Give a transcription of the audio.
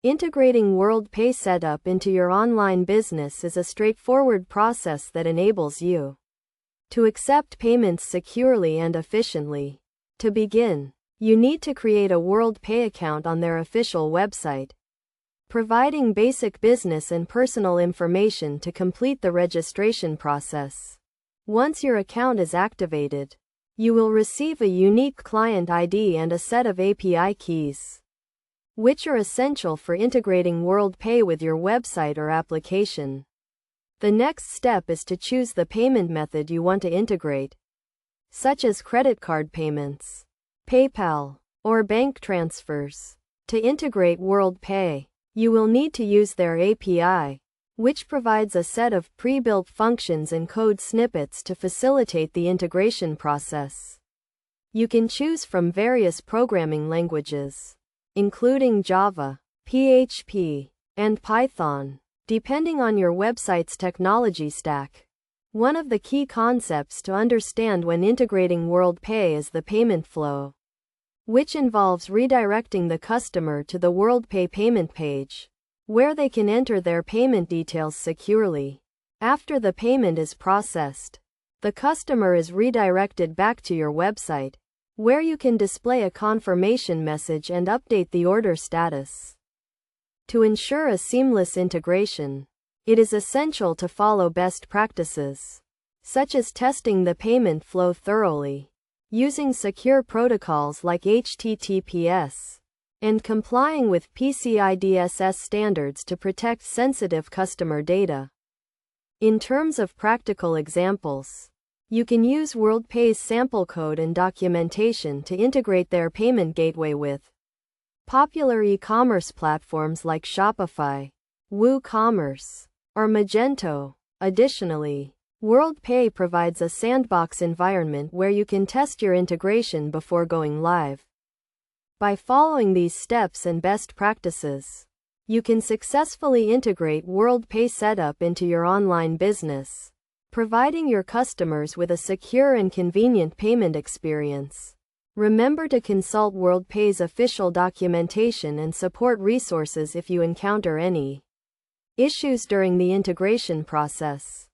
Integrating WorldPay setup into your online business is a straightforward process that enables you to accept payments securely and efficiently. To begin, you need to create a WorldPay account on their official website, providing basic business and personal information to complete the registration process. Once your account is activated, you will receive a unique client ID and a set of API keys, which are essential for integrating WorldPay with your website or application. The next step is to choose the payment method you want to integrate, such as credit card payments, PayPal, or bank transfers. To integrate WorldPay, you will need to use their API, which provides a set of pre-built functions and code snippets to facilitate the integration process. You can choose from various programming languages, including Java, PHP, and Python, depending on your website's technology stack. One of the key concepts to understand when integrating WorldPay is the payment flow, which involves redirecting the customer to the WorldPay payment page, where they can enter their payment details securely. After the payment is processed, the customer is redirected back to your website, where you can display a confirmation message and update the order status. To ensure a seamless integration, it is essential to follow best practices, such as testing the payment flow thoroughly, using secure protocols like HTTPS, and complying with PCI DSS standards to protect sensitive customer data. In terms of practical examples, you can use WorldPay's sample code and documentation to integrate their payment gateway with popular e-commerce platforms like Shopify, WooCommerce, or Magento. Additionally, WorldPay provides a sandbox environment where you can test your integration before going live. By following these steps and best practices, you can successfully integrate WorldPay setup into your online business, providing your customers with a secure and convenient payment experience. Remember to consult WorldPay's official documentation and support resources if you encounter any issues during the integration process.